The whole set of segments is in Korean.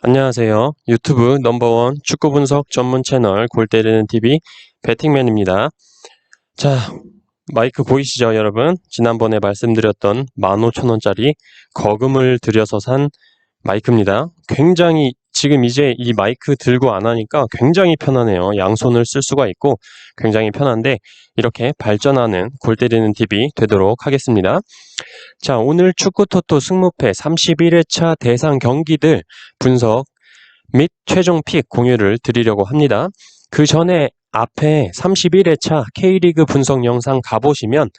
안녕하세요. 유튜브 넘버원 축구 분석 전문 채널 골 때리는 TV 배팅맨입니다. 자, 마이크 보이시죠, 여러분? 지난번에 말씀드렸던 15,000원짜리 거금을 들여서 산 마이크입니다. 굉장히 지금 이제 이 마이크 들고 안 하니까 굉장히 편하네요. 양손을 쓸 수가 있고 굉장히 편한데 이렇게 발전하는 골 때리는 TV 되도록 하겠습니다. 자, 오늘 축구토토 승무패 31회차 대상 경기들 분석 및 최종 픽 공유를 드리려고 합니다. 그 전에 앞에 31회차 K리그 분석 영상 가보시면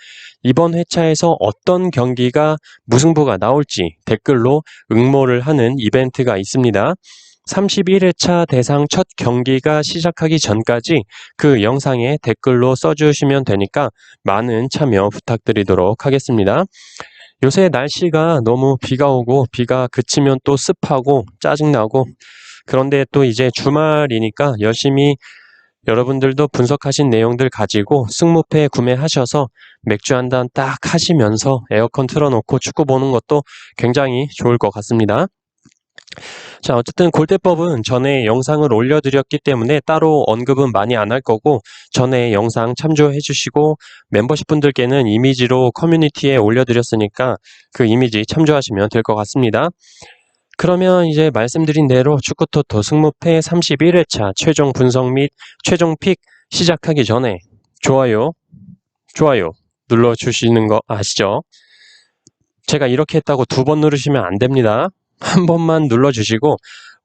이번 회차에서 어떤 경기가 무승부가 나올지 댓글로 응모를 하는 이벤트가 있습니다. 31회차 대상 첫 경기가 시작하기 전까지 그 영상에 댓글로 써주시면 되니까 많은 참여 부탁드리도록 하겠습니다. 요새 날씨가 너무 비가 오고 비가 그치면 또 습하고 짜증나고 그런데 또 이제 주말이니까 열심히 여러분들도 분석하신 내용들 가지고 승무패 구매하셔서 맥주 한 잔 딱 하시면서 에어컨 틀어놓고 축구 보는 것도 굉장히 좋을 것 같습니다. 자, 어쨌든 골대법은 전에 영상을 올려드렸기 때문에 따로 언급은 많이 안 할 거고 전에 영상 참조해 주시고 멤버십 분들께는 이미지로 커뮤니티에 올려드렸으니까 그 이미지 참조하시면 될 것 같습니다. 그러면 이제 말씀드린 대로 축구토토 승무패 31회차 최종 분석 및 최종 픽 시작하기 전에 좋아요 눌러주시는 거 아시죠? 제가 이렇게 했다고 2번 누르시면 안 됩니다. 한 번만 눌러주시고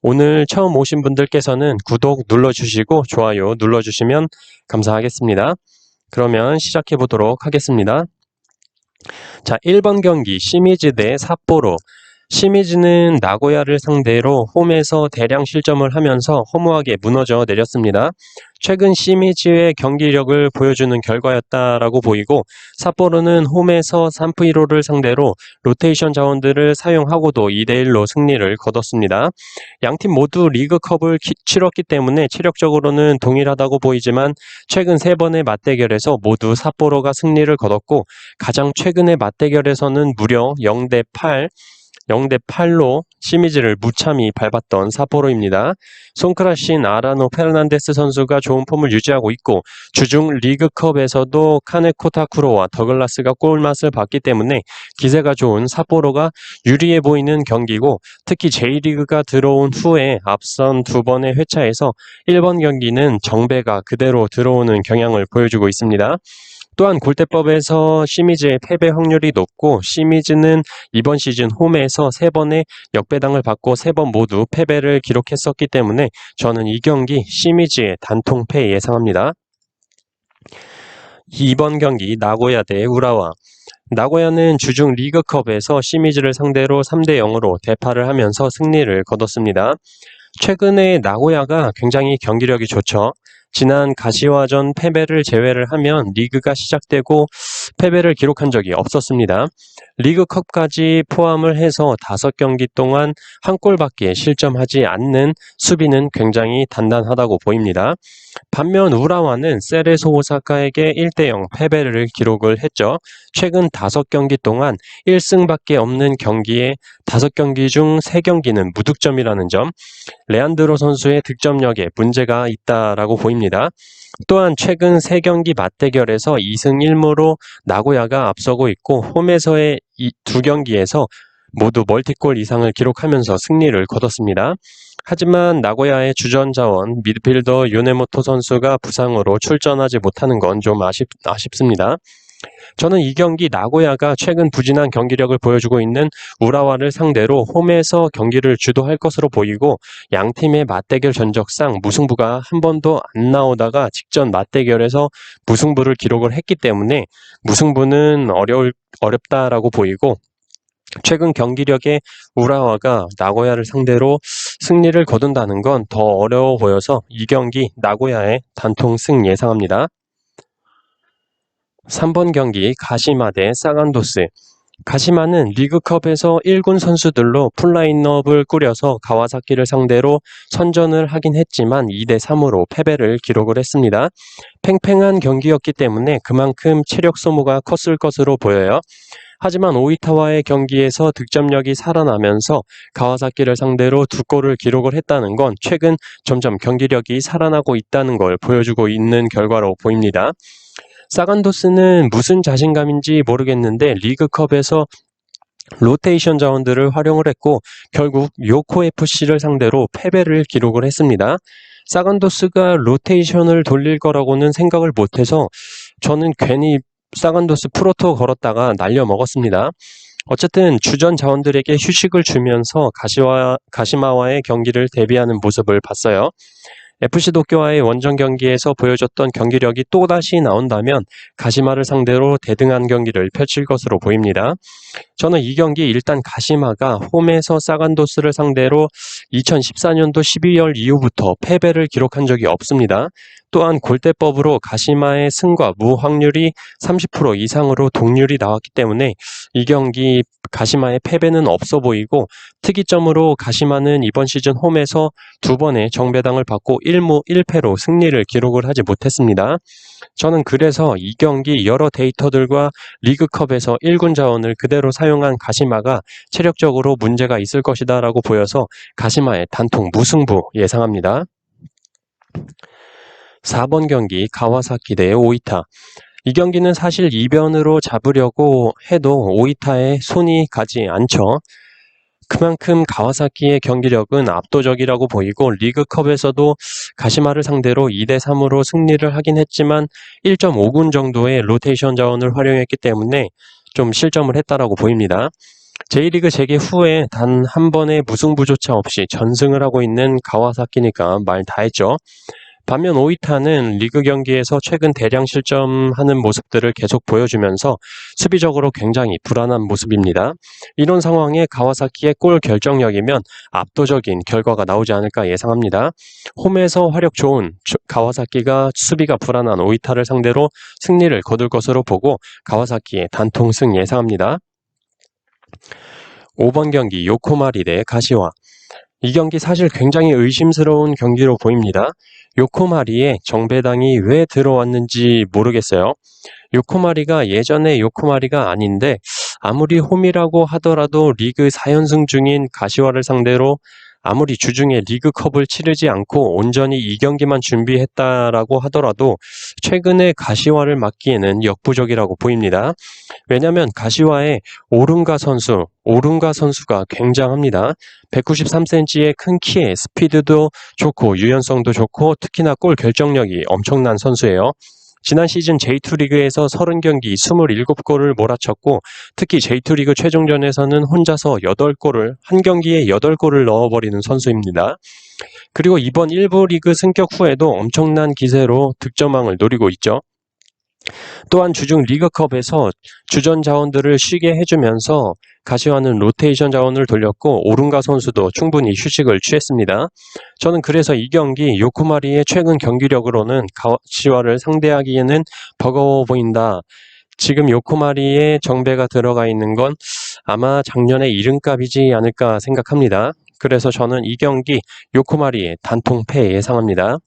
오늘 처음 오신 분들께서는 구독 눌러주시고 좋아요 눌러주시면 감사하겠습니다. 그러면 시작해 보도록 하겠습니다. 자, 1번 경기 시미즈 대 삿포로. 시미즈는 나고야를 상대로 홈에서 대량 실점을 하면서 허무하게 무너져 내렸습니다. 최근 시미즈의 경기력을 보여주는 결과였다라고 보이고 삿포로는 홈에서 산프이로를 상대로 로테이션 자원들을 사용하고도 2대1로 승리를 거뒀습니다. 양팀 모두 리그컵을 치렀기 때문에 체력적으로는 동일하다고 보이지만 최근 3번의 맞대결에서 모두 삿포로가 승리를 거뒀고 가장 최근의 맞대결에서는 무려 0대8로 시미즈를 무참히 밟았던 삿포로입니다. 송크라신 아라노 페르난데스 선수가 좋은 폼을 유지하고 있고 주중 리그컵에서도 카네코 타쿠로와 더글라스가 골맛을 봤기 때문에 기세가 좋은 삿포로가 유리해 보이는 경기고 특히 J리그가 들어온 후에 앞선 2번의 회차에서 1번 경기는 정배가 그대로 들어오는 경향을 보여주고 있습니다. 또한 골대법에서 시미즈의 패배 확률이 높고 시미즈는 이번 시즌 홈에서 3번의 역배당을 받고 3번 모두 패배를 기록했었기 때문에 저는 이 경기 시미즈의 단통패 예상합니다. 2번 경기 나고야 대 우라와. 나고야는 주중 리그컵에서 시미즈를 상대로 3대0으로 대파를 하면서 승리를 거뒀습니다. 최근에 나고야가 굉장히 경기력이 좋죠. 지난 가시화전 패배를 제외를 하면 리그가 시작되고 패배를 기록한 적이 없었습니다. 리그컵까지 포함을 해서 5경기 동안 한 골밖에 실점하지 않는 수비는 굉장히 단단하다고 보입니다. 반면 우라와는 세레소 오사카에게 1대0 패배를 기록을 했죠. 최근 5경기 동안 1승밖에 없는 경기에 5경기 중 3경기는 무득점이라는 점, 레안드로 선수의 득점력에 문제가 있다라고 보입니다. 또한 최근 3경기 맞대결에서 2승 1무로 나고야가 앞서고 있고 홈에서의 이 2경기에서 모두 멀티골 이상을 기록하면서 승리를 거뒀습니다. 하지만 나고야의 주전 자원 미드필더 요네모토 선수가 부상으로 출전하지 못하는 건 좀 아쉽습니다. 저는 이 경기 나고야가 최근 부진한 경기력을 보여주고 있는 우라와를 상대로 홈에서 경기를 주도할 것으로 보이고 양팀의 맞대결 전적상 무승부가 한 번도 안 나오다가 직전 맞대결에서 무승부를 기록을 했기 때문에 무승부는 어렵다라고 보이고 최근 경기력의 우라와가 나고야를 상대로 승리를 거둔다는 건 더 어려워 보여서 이 경기 나고야의 단통승 예상합니다. 3번 경기 가시마 대 사간도스. 가시마는 리그컵에서 1군 선수들로 풀라인업을 꾸려서 가와사키를 상대로 선전을 하긴 했지만 2대3으로 패배를 기록을 했습니다. 팽팽한 경기였기 때문에 그만큼 체력 소모가 컸을 것으로 보여요. 하지만 오이타와의 경기에서 득점력이 살아나면서 가와사키를 상대로 2골을 기록을 했다는 건 최근 점점 경기력이 살아나고 있다는 걸 보여주고 있는 결과로 보입니다. 사간도스는 무슨 자신감인지 모르겠는데 리그컵에서 로테이션 자원들을 활용을 했고 결국 요코FC를 상대로 패배를 기록을 했습니다. 사간도스가 로테이션을 돌릴 거라고는 생각을 못해서 저는 괜히 사간도스 프로토 걸었다가 날려 먹었습니다. 어쨌든 주전 자원들에게 휴식을 주면서 가시마와의 경기를 대비하는 모습을 봤어요. FC 도쿄와의 원정 경기에서 보여줬던 경기력이 또다시 나온다면 가시마를 상대로 대등한 경기를 펼칠 것으로 보입니다. 저는 이 경기 일단 가시마가 홈에서 사간도스를 상대로 2014년도 12월 이후부터 패배를 기록한 적이 없습니다. 또한 골대법으로 가시마의 승과 무 확률이 30% 이상으로 동률이 나왔기 때문에 이 경기 가시마의 패배는 없어 보이고 특이점으로 가시마는 이번 시즌 홈에서 2번의 정배당을 받고 1무 1패로 승리를 기록을 하지 못했습니다. 저는 그래서 이 경기 여러 데이터들과 리그컵에서 1군 자원을 그대로 사용한 가시마가 체력적으로 문제가 있을 것이다 라고 보여서 가시마의 단통 무승부 예상합니다. 4번 경기 가와사키 대 오이타. 이 경기는 사실 이변으로 잡으려고 해도 오이타에 손이 가지 않죠. 그만큼 가와사키의 경기력은 압도적이라고 보이고 리그컵에서도 가시마를 상대로 2대3으로 승리를 하긴 했지만 1.5군 정도의 로테이션 자원을 활용했기 때문에 좀 실점을 했다라고 보입니다. J리그 재개 후에 단 한 번의 무승부조차 없이 전승을 하고 있는 가와사키니까 말 다 했죠. 반면 오이타는 리그 경기에서 최근 대량 실점하는 모습들을 계속 보여주면서 수비적으로 굉장히 불안한 모습입니다. 이런 상황에 가와사키의 골 결정력이면 압도적인 결과가 나오지 않을까 예상합니다. 홈에서 화력 좋은 가와사키가 수비가 불안한 오이타를 상대로 승리를 거둘 것으로 보고 가와사키의 단통승 예상합니다. 5번 경기 요코마리 대 가시와. 이 경기 사실 굉장히 의심스러운 경기로 보입니다. 요코마리에 정배당이 왜 들어왔는지 모르겠어요. 요코마리가 예전의 요코마리가 아닌데 아무리 홈이라고 하더라도 리그 4연승 중인 가시와를 상대로 아무리 주중에 리그컵을 치르지 않고 온전히 이 경기만 준비했다라고 하더라도 최근에 가시와를 막기에는 역부족이라고 보입니다. 왜냐하면 가시와의 오룬가 선수가 굉장합니다. 193cm의 큰 키에 스피드도 좋고 유연성도 좋고 특히나 골 결정력이 엄청난 선수예요. 지난 시즌 J2 리그에서 30경기 27골을 몰아쳤고 특히 J2 리그 최종전에서는 혼자서 8골을 한 경기에 8골을 넣어버리는 선수입니다. 그리고 이번 1부 리그 승격 후에도 엄청난 기세로 득점왕을 노리고 있죠. 또한 주중 리그컵에서 주전 자원들을 쉬게 해주면서 가시와는 로테이션 자원을 돌렸고 오룬가 선수도 충분히 휴식을 취했습니다. 저는 그래서 이 경기 요코마리의 최근 경기력으로는 가시와를 상대하기에는 버거워 보인다. 지금 요코마리의 정배가 들어가 있는 건 아마 작년의 이름값이지 않을까 생각합니다. 그래서 저는 이 경기 요코마리의 단통패 예상합니다.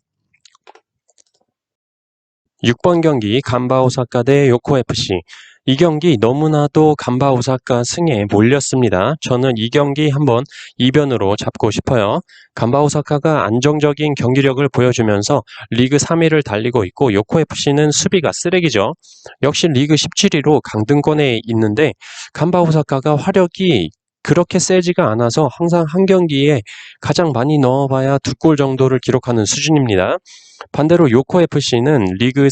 6번 경기 간바 오사카 대 요코FC. 이 경기 너무나도 간바 오사카 승에 몰렸습니다. 저는 이 경기 한번 이변으로 잡고 싶어요. 간바 오사카가 안정적인 경기력을 보여주면서 리그 3위를 달리고 있고 요코FC는 수비가 쓰레기죠. 역시 리그 17위로 강등권에 있는데 간바 오사카가 화력이 그렇게 세지가 않아서 항상 한 경기에 가장 많이 넣어봐야 2골 정도를 기록하는 수준입니다. 반대로 요코FC는 리그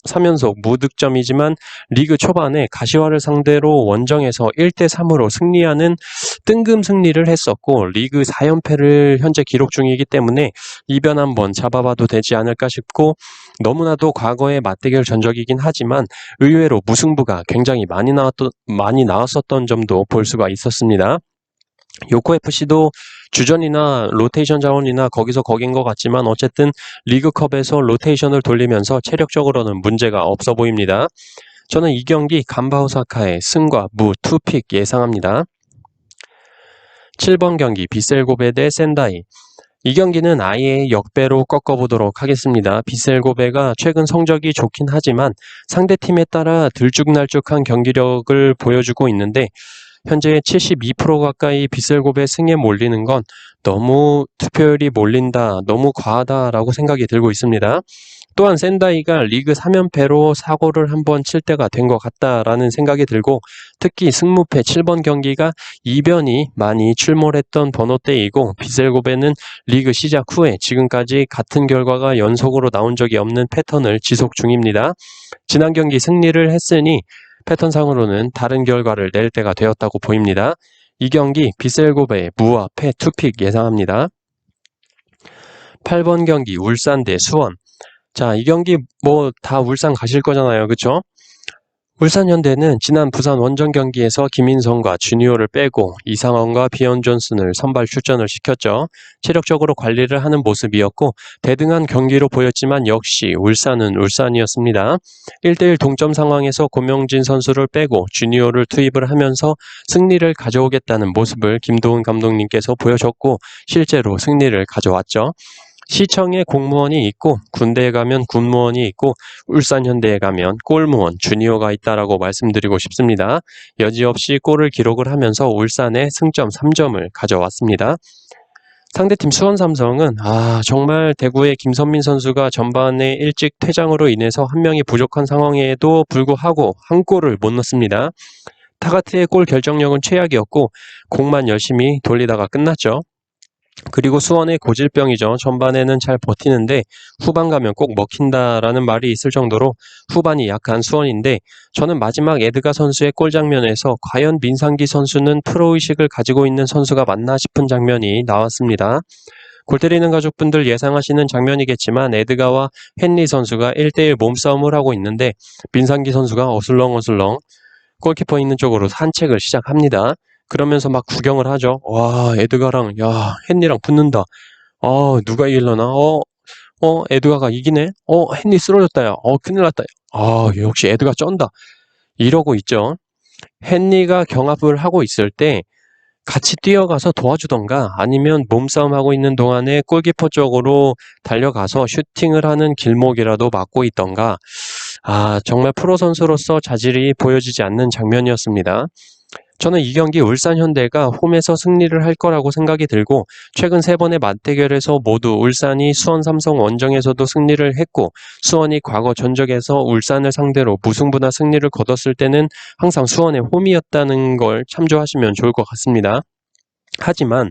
3연속 무득점이지만 리그 초반에 가시와를 상대로 원정에서 1대3으로 승리하는 뜬금 승리를 했었고 리그 4연패를 현재 기록 중이기 때문에 이변 한번 잡아봐도 되지 않을까 싶고 너무나도 과거의 맞대결 전적이긴 하지만 의외로 무승부가 굉장히 많이 나왔었던 점도 볼 수가 있었습니다. 요코FC도 주전이나 로테이션 자원이나 거기서 거긴 것 같지만 어쨌든 리그컵에서 로테이션을 돌리면서 체력적으로는 문제가 없어 보입니다. 저는 이 경기 간바 오사카의 승과 무 2픽 예상합니다. 7번 경기 비셀 고베 대 센다이. 이 경기는 아예 역배로 꺾어보도록 하겠습니다. 비셀고베가 최근 성적이 좋긴 하지만 상대팀에 따라 들쭉날쭉한 경기력을 보여주고 있는데 현재 72% 가까이 비셀고베 승에 몰리는 건 너무 투표율이 몰린다, 너무 과하다라고 생각이 들고 있습니다. 또한 센다이가 리그 3연패로 사고를 한번 칠 때가 된 것 같다라는 생각이 들고 특히 승무패 7번 경기가 이변이 많이 출몰했던 번호 때이고 비셀고베는 리그 시작 후에 지금까지 같은 결과가 연속으로 나온 적이 없는 패턴을 지속 중입니다. 지난 경기 승리를 했으니 패턴상으로는 다른 결과를 낼 때가 되었다고 보입니다. 이 경기 비셀고베의 무와 패 투픽 예상합니다. 8번 경기 울산 대 수원. 자, 이 경기 뭐 다 울산 가실 거잖아요. 그쵸? 울산현대는 지난 부산 원정 경기에서 김인성과 주니오를 빼고 이상원과 비언 존슨을 선발 출전을 시켰죠. 체력적으로 관리를 하는 모습이었고 대등한 경기로 보였지만 역시 울산은 울산이었습니다. 1대1 동점 상황에서 고명진 선수를 빼고 주니오를 투입을 하면서 승리를 가져오겠다는 모습을 김도훈 감독님께서 보여줬고 실제로 승리를 가져왔죠. 시청에 공무원이 있고 군대에 가면 군무원이 있고 울산현대에 가면 골무원 주니어가 있다라고 말씀드리고 싶습니다. 여지없이 골을 기록을 하면서 울산에 승점 3점을 가져왔습니다. 상대팀 수원삼성은 정말 대구의 김선민 선수가 전반에 일찍 퇴장으로 인해서 한 명이 부족한 상황에도 불구하고 한 골을 못 넣습니다. 타가트의 골 결정력은 최악이었고 공만 열심히 돌리다가 끝났죠. 그리고 수원의 고질병이죠. 전반에는 잘 버티는데 후반 가면 꼭 먹힌다라는 말이 있을 정도로 후반이 약한 수원인데 저는 마지막 에드가 선수의 골 장면에서 과연 민상기 선수는 프로의식을 가지고 있는 선수가 맞나 싶은 장면이 나왔습니다. 골 때리는 가족분들 예상하시는 장면이겠지만 에드가와 헨리 선수가 1대1 몸싸움을 하고 있는데 민상기 선수가 어슬렁어슬렁 골키퍼 있는 쪽으로 산책을 시작합니다. 그러면서 막 구경을 하죠. 와, 에드가랑, 헨리랑 붙는다. 누가 이길려나? 에드가가 이기네? 헨리 쓰러졌다, 야. 큰일 났다. 역시 에드가 쩐다. 이러고 있죠. 헨리가 경합을 하고 있을 때 같이 뛰어가서 도와주던가 아니면 몸싸움하고 있는 동안에 골키퍼 쪽으로 달려가서 슈팅을 하는 길목이라도 막고 있던가. 정말 프로 선수로서 자질이 보여지지 않는 장면이었습니다. 저는 이 경기 울산현대가 홈에서 승리를 할 거라고 생각이 들고 최근 3번의 맞대결에서 모두 울산이 수원 삼성 원정에서도 승리를 했고 수원이 과거 전적에서 울산을 상대로 무승부나 승리를 거뒀을 때는 항상 수원의 홈이었다는 걸 참조하시면 좋을 것 같습니다. 하지만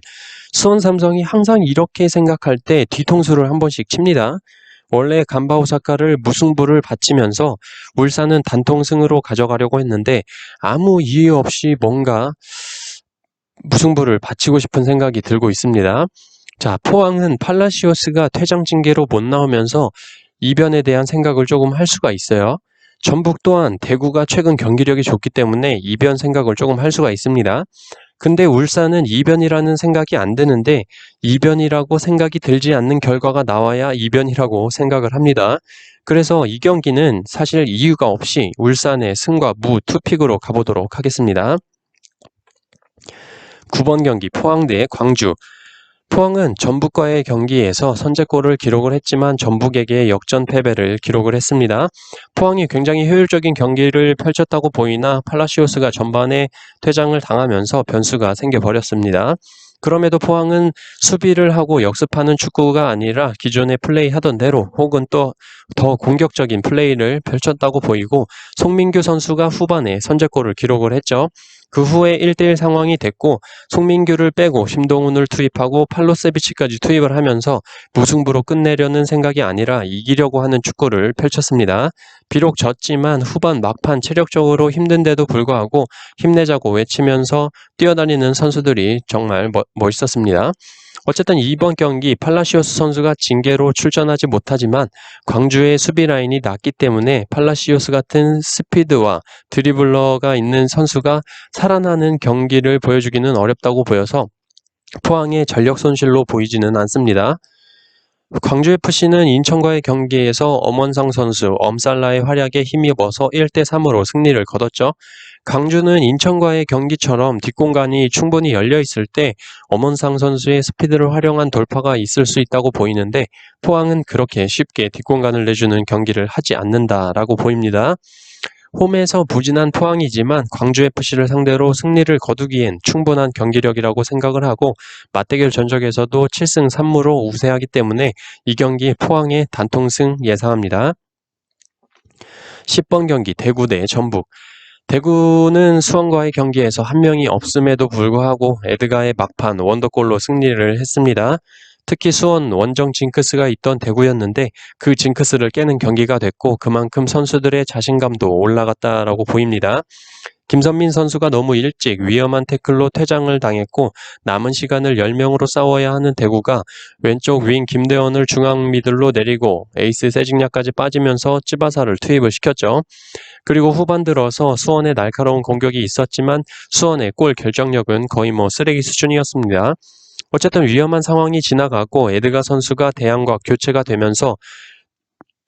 수원 삼성이 항상 이렇게 생각할 때 뒤통수를 한 번씩 칩니다. 원래 간바 오사카를 무승부를 바치면서 울산은 단통승으로 가져가려고 했는데 아무 이유 없이 뭔가 무승부를 바치고 싶은 생각이 들고 있습니다. 자, 포항은 팔라시오스가 퇴장 징계로 못 나오면서 이변에 대한 생각을 조금 할 수가 있어요. 전북 또한 대구가 최근 경기력이 좋기 때문에 이변 생각을 조금 할 수가 있습니다. 근데 울산은 이변이라는 생각이 안 드는데 이변이라고 생각이 들지 않는 결과가 나와야 이변이라고 생각을 합니다. 그래서 이 경기는 사실 이유가 없이 울산의 승과 무 투픽으로 가보도록 하겠습니다. 9번 경기 포항 대 광주. 포항은 전북과의 경기에서 선제골을 기록을 했지만 전북에게 역전 패배를 기록을 했습니다. 포항이 굉장히 효율적인 경기를 펼쳤다고 보이나 팔라시오스가 전반에 퇴장을 당하면서 변수가 생겨버렸습니다. 그럼에도 포항은 수비를 하고 역습하는 축구가 아니라 기존에 플레이하던 대로 혹은 또 더 공격적인 플레이를 펼쳤다고 보이고 송민규 선수가 후반에 선제골을 기록을 했죠. 그 후에 1대1 상황이 됐고 송민규를 빼고 심동훈을 투입하고 팔로세비치까지 투입을 하면서 무승부로 끝내려는 생각이 아니라 이기려고 하는 축구를 펼쳤습니다. 비록 졌지만 후반 막판 체력적으로 힘든데도 불구하고 힘내자고 외치면서 뛰어다니는 선수들이 정말 멋있었습니다. 어쨌든 이번 경기 팔라시오스 선수가 징계로 출전하지 못하지만 광주의 수비 라인이 낮기 때문에 팔라시오스 같은 스피드와 드리블러가 있는 선수가 살아나는 경기를 보여주기는 어렵다고 보여서 포항의 전력 손실로 보이지는 않습니다. 광주FC는 인천과의 경기에서 엄원상 선수, 엄살라의 활약에 힘입어서 1대3으로 승리를 거뒀죠. 강주는 인천과의 경기처럼 뒷공간이 충분히 열려 있을 때 엄원상 선수의 스피드를 활용한 돌파가 있을 수 있다고 보이는데 포항은 그렇게 쉽게 뒷공간을 내주는 경기를 하지 않는다라고 보입니다. 홈에서 부진한 포항이지만 광주FC를 상대로 승리를 거두기엔 충분한 경기력이라고 생각을 하고 맞대결 전적에서도 7승 3무로 우세하기 때문에 이 경기 포항의 단통승 예상합니다. 10번 경기 대구 대 전북. 대구는 수원과의 경기에서 한 명이 없음에도 불구하고 에드가의 막판 원더골로 승리를 했습니다. 특히 수원 원정 징크스가 있던 대구였는데 그 징크스를 깨는 경기가 됐고 그만큼 선수들의 자신감도 올라갔다라고 보입니다. 김선민 선수가 너무 일찍 위험한 태클로 퇴장을 당했고 남은 시간을 10명으로 싸워야 하는 대구가 왼쪽 윙 김대원을 중앙 미들로 내리고 에이스 세징야까지 빠지면서 찌바사를 투입을 시켰죠. 그리고 후반 들어서 수원의 날카로운 공격이 있었지만 수원의 골 결정력은 거의 쓰레기 수준이었습니다. 어쨌든 위험한 상황이 지나가고 에드가 선수가 대항과 교체가 되면서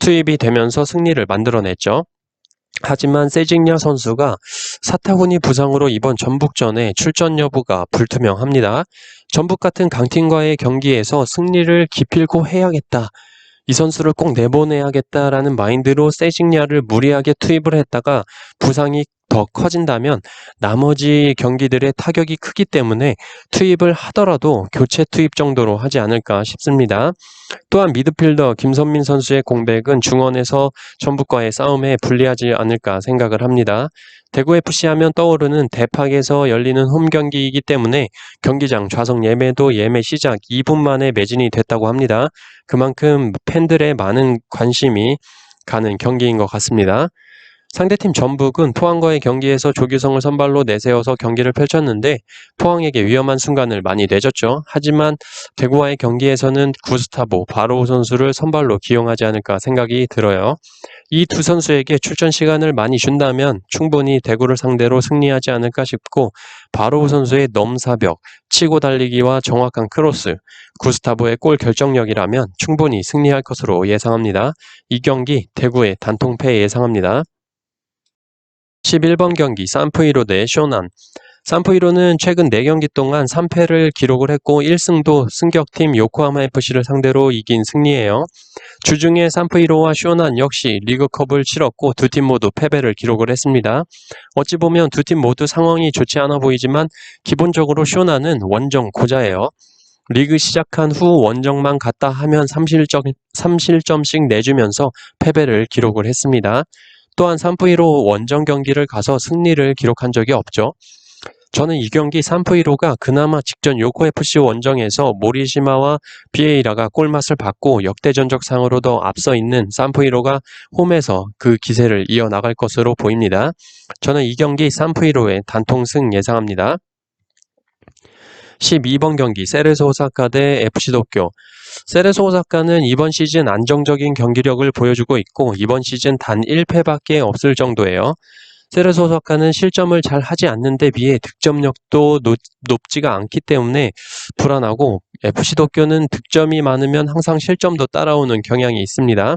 투입이 되면서 승리를 만들어냈죠. 하지만 세징야 선수가 사타구니 부상으로 이번 전북전에 출전 여부가 불투명합니다. 전북 같은 강팀과의 경기에서 승리를 기필코 해야겠다. 이 선수를 꼭 내보내야겠다라는 마인드로 세징야를 무리하게 투입을 했다가 부상이 더 커진다면 나머지 경기들의 타격이 크기 때문에 투입을 하더라도 교체 투입 정도로 하지 않을까 싶습니다. 또한 미드필더 김선민 선수의 공백은 중원에서 전북과의 싸움에 불리하지 않을까 생각을 합니다. 대구FC 하면 떠오르는 대팍에서 열리는 홈 경기이기 때문에 경기장 좌석 예매도 예매 시작 2분 만에 매진이 됐다고 합니다. 그만큼 팬들의 많은 관심이 가는 경기인 것 같습니다. 상대팀 전북은 포항과의 경기에서 조규성을 선발로 내세워서 경기를 펼쳤는데 포항에게 위험한 순간을 많이 내줬죠. 하지만 대구와의 경기에서는 구스타보, 바로우 선수를 선발로 기용하지 않을까 생각이 들어요. 이 두 선수에게 출전 시간을 많이 준다면 충분히 대구를 상대로 승리하지 않을까 싶고 바로우 선수의 넘사벽, 치고 달리기와 정확한 크로스, 구스타보의 골 결정력이라면 충분히 승리할 것으로 예상합니다. 이 경기 대구의 단통패 예상합니다. 11번 경기 산프이로 대 쇼난. 산프이로는 최근 4경기 동안 3패를 기록을 했고 1승도 승격팀 요코하마FC를 상대로 이긴 승리예요. 주중에 산프이로와 쇼난 역시 리그컵을 치렀고 두 팀 모두 패배를 기록을 했습니다. 어찌 보면 두 팀 모두 상황이 좋지 않아 보이지만 기본적으로 쇼난은 원정 고자예요. 리그 시작한 후 원정만 갔다 하면 3실점씩 내주면서 패배를 기록을 했습니다. 또한 산프이로 원정 경기를 가서 승리를 기록한 적이 없죠. 저는 이 경기 산프이로가 그나마 직전 요코FC 원정에서 모리시마와 비에이라가 골맛을 받고 역대 전적상으로 더 앞서 있는 산프이로가 홈에서 그 기세를 이어나갈 것으로 보입니다. 저는 이 경기 산프이로의 단통승 예상합니다. 12번 경기 세레소 오사카 대 FC 도쿄. 세레소 오사카는 이번 시즌 안정적인 경기력을 보여주고 있고 이번 시즌 단 1패밖에 없을 정도예요. 세레소 오사카는 실점을 잘 하지 않는 데 비해 득점력도 높지가 않기 때문에 불안하고 FC 도쿄는 득점이 많으면 항상 실점도 따라오는 경향이 있습니다.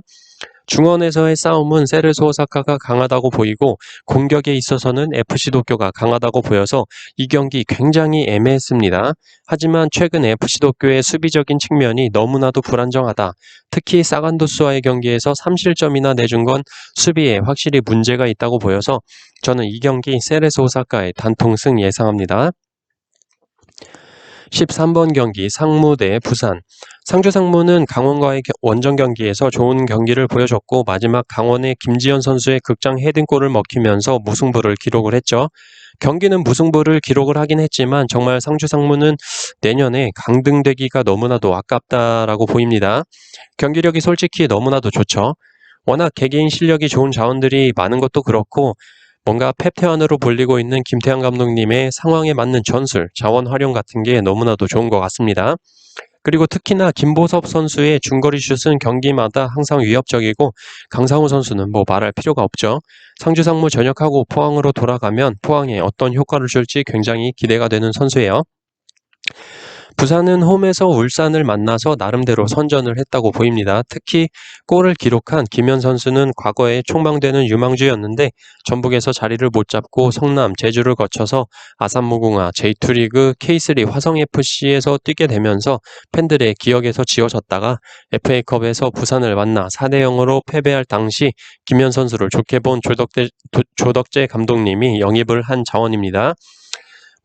중원에서의 싸움은 세레소 오사카가 강하다고 보이고 공격에 있어서는 FC 도쿄가 강하다고 보여서 이 경기 굉장히 애매했습니다. 하지만 최근 FC 도쿄의 수비적인 측면이 너무나도 불안정하다. 특히 사간도스와의 경기에서 3실점이나 내준 건 수비에 확실히 문제가 있다고 보여서 저는 이 경기 세레소 오사카의 단통승 예상합니다. 13번 경기 상무 대 부산. 상주 상무는 강원과의 원정 경기에서 좋은 경기를 보여줬고 마지막 강원의 김지현 선수의 극장 헤딩골을 먹히면서 무승부를 기록을 했죠. 경기는 무승부를 기록을 하긴 했지만 정말 상주 상무는 내년에 강등되기가 너무나도 아깝다라고 보입니다. 경기력이 솔직히 너무나도 좋죠. 워낙 개개인 실력이 좋은 자원들이 많은 것도 그렇고 뭔가 펩테안으로 불리고 있는 김태환 감독님의 상황에 맞는 전술, 자원 활용 같은 게 너무나도 좋은 것 같습니다. 그리고 특히나 김보섭 선수의 중거리 슛은 경기마다 항상 위협적이고 강상우 선수는 말할 필요가 없죠. 상주 상무 전역하고 포항으로 돌아가면 포항에 어떤 효과를 줄지 굉장히 기대가 되는 선수예요. 부산은 홈에서 울산을 만나서 나름대로 선전을 했다고 보입니다. 특히 골을 기록한 김현 선수는 과거에 촉망되는 유망주였는데 전북에서 자리를 못 잡고 성남, 제주를 거쳐서 아산무궁화, J2리그, K3 화성FC에서 뛰게 되면서 팬들의 기억에서 지워졌다가 FA컵에서 부산을 만나 4대0으로 패배할 당시 김현 선수를 좋게 본 조덕재 감독님이 영입을 한 자원입니다.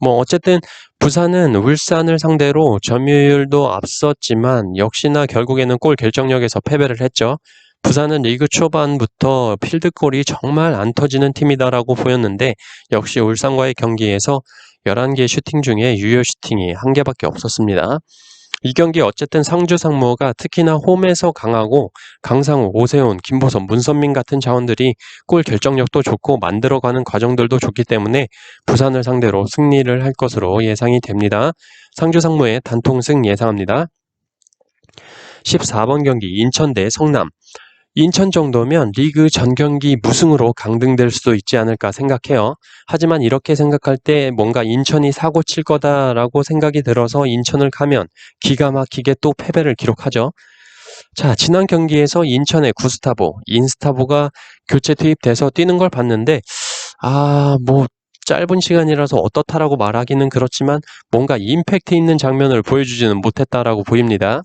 어쨌든 부산은 울산을 상대로 점유율도 앞섰지만 역시나 결국에는 골 결정력에서 패배를 했죠. 부산은 리그 초반부터 필드골이 정말 안 터지는 팀이다라고 보였는데 역시 울산과의 경기에서 11개 슈팅 중에 유효 슈팅이 1개밖에 없었습니다. 이 경기 어쨌든 상주 상무가 특히나 홈에서 강하고 강상우, 오세훈, 김보선, 문선민 같은 자원들이 골 결정력도 좋고 만들어가는 과정들도 좋기 때문에 부산을 상대로 승리를 할 것으로 예상이 됩니다. 상주 상무의 단통승 예상합니다. 14번 경기 인천 대 성남. 인천 정도면 리그 전 경기 무승으로 강등될 수도 있지 않을까 생각해요. 하지만 이렇게 생각할 때 뭔가 인천이 사고 칠 거다라고 생각이 들어서 인천을 가면 기가 막히게 또 패배를 기록하죠. 자, 지난 경기에서 인천의 구스타보, 인스타보가 교체 투입돼서 뛰는 걸 봤는데 짧은 시간이라서 어떻다라고 말하기는 그렇지만 뭔가 임팩트 있는 장면을 보여주지는 못했다라고 보입니다.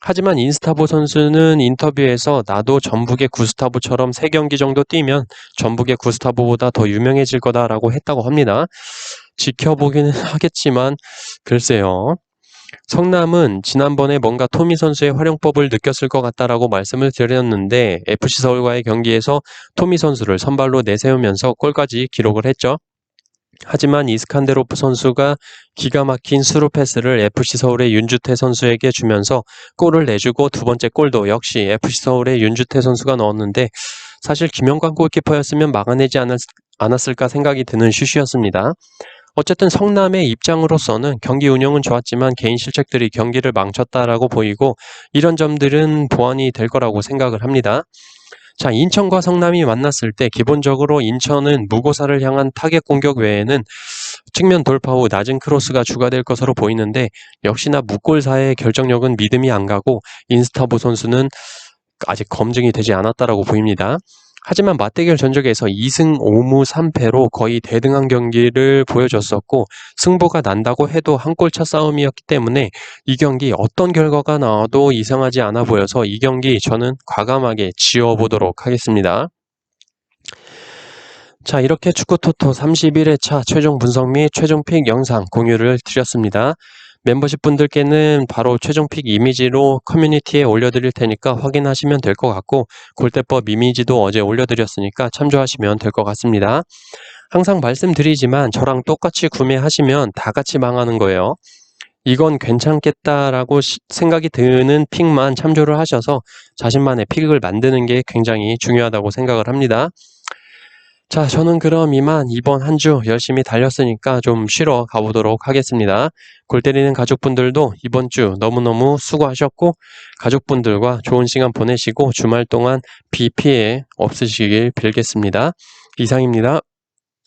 하지만 인스타보 선수는 인터뷰에서 나도 전북의 구스타보처럼 3경기 정도 뛰면 전북의 구스타보보다 더 유명해질 거다라고 했다고 합니다. 지켜보기는 하겠지만 글쎄요. 성남은 지난번에 뭔가 토미 선수의 활용법을 느꼈을 것 같다라고 말씀을 드렸는데 FC서울과의 경기에서 토미 선수를 선발로 내세우면서 골까지 기록을 했죠. 하지만 이스칸데로프 선수가 기가 막힌 스루 패스를 FC서울의 윤주태 선수에게 주면서 골을 내주고 두 번째 골도 역시 FC서울의 윤주태 선수가 넣었는데 사실 김영관 골키퍼였으면 막아내지 않았을까 생각이 드는 슛이었습니다. 어쨌든 성남의 입장으로서는 경기 운영은 좋았지만 개인 실책들이 경기를 망쳤다라고 보이고 이런 점들은 보완이 될 거라고 생각을 합니다. 자, 인천과 성남이 만났을 때 기본적으로 인천은 무고사를 향한 타겟 공격 외에는 측면 돌파 후 낮은 크로스가 주가될 것으로 보이는데 역시나 무골사의 결정력은 믿음이 안 가고 인스타보 선수는 아직 검증이 되지 않았다라고 보입니다. 하지만 맞대결 전적에서 2승 5무 3패로 거의 대등한 경기를 보여줬었고 승부가 난다고 해도 한 골차 싸움이었기 때문에 이 경기 어떤 결과가 나와도 이상하지 않아 보여서 이 경기 저는 과감하게 지어보도록 하겠습니다. 자, 이렇게 축구토토 31회차 최종 분석 및 최종 픽 영상 공유를 드렸습니다. 멤버십 분들께는 바로 최종 픽 이미지로 커뮤니티에 올려드릴 테니까 확인하시면 될 것 같고 골대법 이미지도 어제 올려드렸으니까 참조하시면 될 것 같습니다. 항상 말씀드리지만 저랑 똑같이 구매하시면 다 같이 망하는 거예요. 이건 괜찮겠다라고 생각이 드는 픽만 참조를 하셔서 자신만의 픽을 만드는 게 굉장히 중요하다고 생각을 합니다. 자, 저는 그럼 이만 이번 한 주 열심히 달렸으니까 좀 쉬러 가보도록 하겠습니다. 골 때리는 가족분들도 이번 주 너무너무 수고하셨고 가족분들과 좋은 시간 보내시고 주말 동안 비 피해 없으시길 빌겠습니다. 이상입니다.